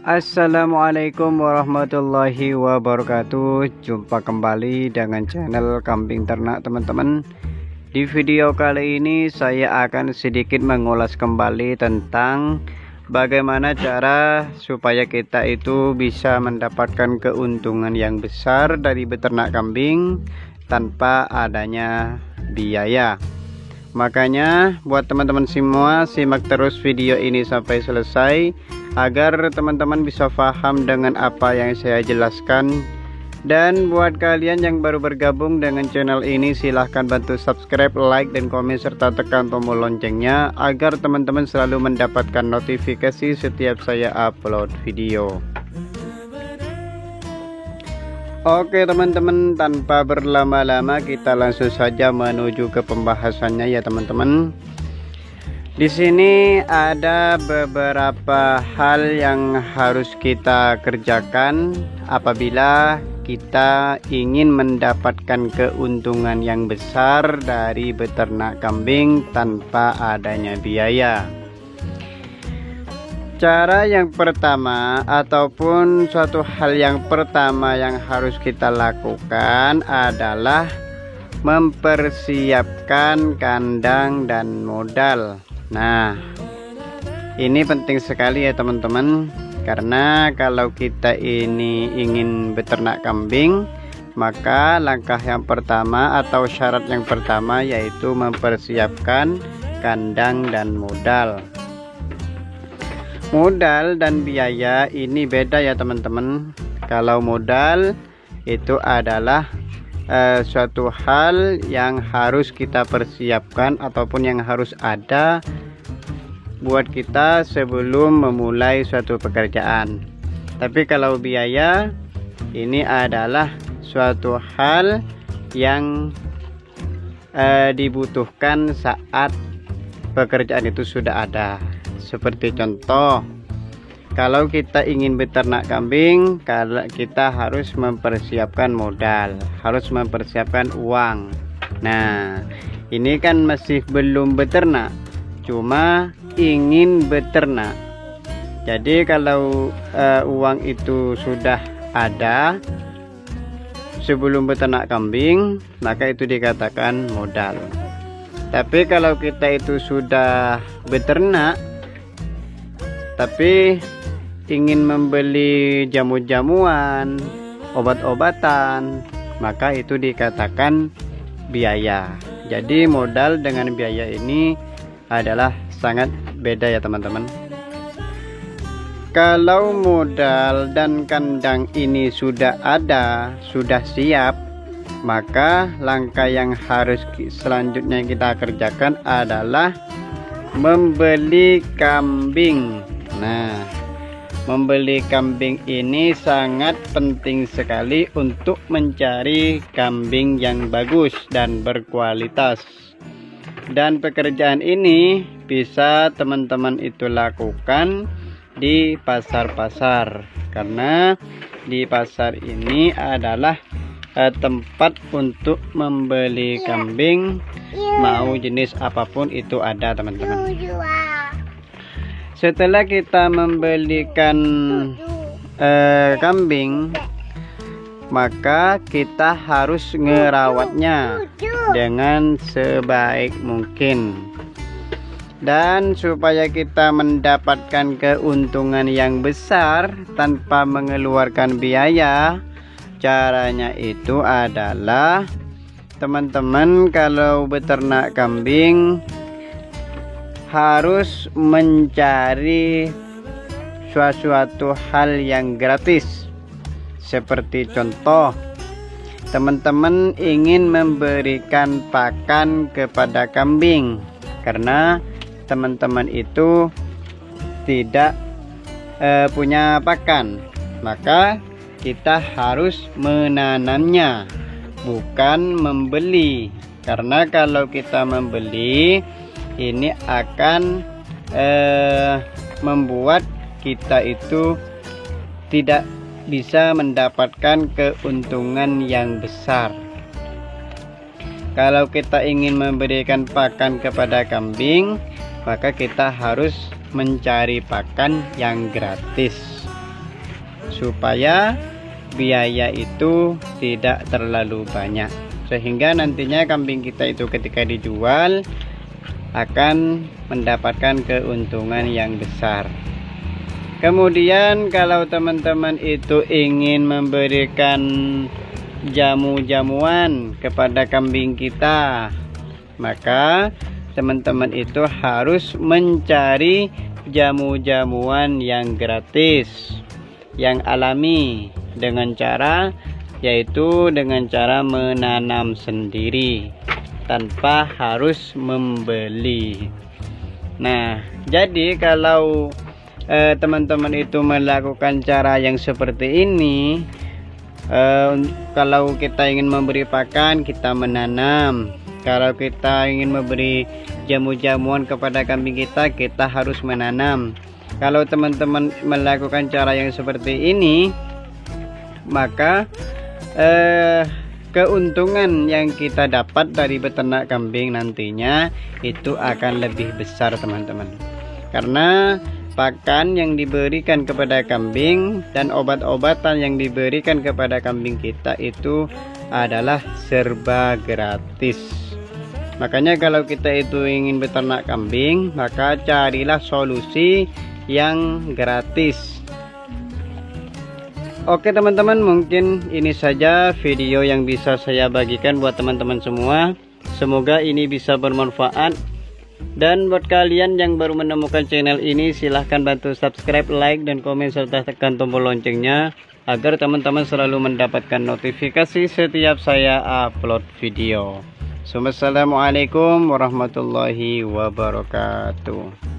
Assalamualaikum warahmatullahi wabarakatuh. Jumpa kembali dengan channel Kambing Ternak teman-teman. Di video kali ini saya akan sedikit mengulas kembali tentang bagaimana cara supaya kita itu bisa mendapatkan keuntungan yang besar dari beternak kambing tanpa adanya biaya. Makanya buat teman-teman semua, simak terus video ini sampai selesai agar teman-teman bisa paham dengan apa yang saya jelaskan. Dan buat kalian yang baru bergabung dengan channel ini, silahkan bantu subscribe, like, dan komen serta tekan tombol loncengnya agar teman-teman selalu mendapatkan notifikasi setiap saya upload video. Oke teman-teman, tanpa berlama-lama kita langsung saja menuju ke pembahasannya ya teman-teman. Di sini ada beberapa hal yang harus kita kerjakan apabila kita ingin mendapatkan keuntungan yang besar dari beternak kambing tanpa adanya biaya. Cara yang pertama ataupun suatu hal yang pertama yang harus kita lakukan adalah mempersiapkan kandang dan modal. Nah, ini penting sekali ya teman-teman, karena kalau kita ini ingin beternak kambing, maka langkah yang pertama atau syarat yang pertama yaitu mempersiapkan kandang dan modal. Modal dan biaya ini beda ya teman-teman. Kalau modal itu adalah suatu hal yang harus kita persiapkan ataupun yang harus ada buat kita sebelum memulai suatu pekerjaan. Tapi kalau biaya ini adalah suatu hal yang dibutuhkan saat pekerjaan itu sudah ada. Seperti contoh, kalau kita ingin beternak kambing, kita harus mempersiapkan modal, harus mempersiapkan uang. Nah, ini kan masih belum beternak, cuma ingin beternak. Jadi kalau uang itu sudah ada sebelum beternak kambing, maka itu dikatakan modal. Tapi kalau kita itu sudah beternak tapi ingin membeli jamu-jamuan, obat-obatan, maka itu dikatakan biaya. Jadi modal dengan biaya ini adalah sangat beda ya teman-teman. Kalau modal dan kandang ini sudah ada, sudah siap, maka langkah yang harus selanjutnya kita kerjakan adalah membeli kambing. Nah, membeli kambing ini sangat penting sekali untuk mencari kambing yang bagus dan berkualitas. Dan pekerjaan ini bisa teman-teman itu lakukan di pasar-pasar, karena di pasar ini adalah tempat untuk membeli kambing, mau jenis apapun itu ada teman-teman. Setelah kita membelikan kambing, maka kita harus ngerawatnya dengan sebaik mungkin. Dan supaya kita mendapatkan keuntungan yang besar tanpa mengeluarkan biaya, caranya itu adalah teman-teman kalau beternak kambing harus mencari suatu hal yang gratis. Seperti contoh, teman-teman ingin memberikan pakan kepada kambing karena teman-teman itu tidak punya pakan, maka kita harus menanamnya, bukan membeli. Karena kalau kita membeli, ini akan membuat kita itu tidak bisa mendapatkan keuntungan yang besar. Kalau kita ingin memberikan pakan kepada kambing, maka kita harus mencari pakan yang gratis. supaya biaya itu tidak terlalu banyak, sehingga nantinya kambing kita itu ketika dijual akan mendapatkan keuntungan yang besar. Kemudian kalau teman-teman itu ingin memberikan jamu-jamuan kepada kambing kita, maka teman-teman itu harus mencari jamu-jamuan yang gratis, yang alami, dengan cara menanam sendiri tanpa harus membeli. Nah, jadi kalau teman-teman itu melakukan cara yang seperti ini, kalau kita ingin memberi pakan, kita menanam. Kalau kita ingin memberi jamu-jamuan kepada kambing kita, kita harus menanam. Kalau teman-teman melakukan cara yang seperti ini, maka keuntungan yang kita dapat dari beternak kambing nantinya itu akan lebih besar, teman-teman. Karena pakan yang diberikan kepada kambing dan obat-obatan yang diberikan kepada kambing kita itu adalah serba gratis. Makanya kalau kita itu ingin beternak kambing, maka carilah solusi yang gratis. Oke teman-teman, mungkin ini saja video yang bisa saya bagikan buat teman-teman semua. Semoga ini bisa bermanfaat. Dan buat kalian yang baru menemukan channel ini, silahkan bantu subscribe, like, dan komen, serta tekan tombol loncengnya agar teman-teman selalu mendapatkan notifikasi setiap saya upload video. Assalamualaikum warahmatullahi wabarakatuh.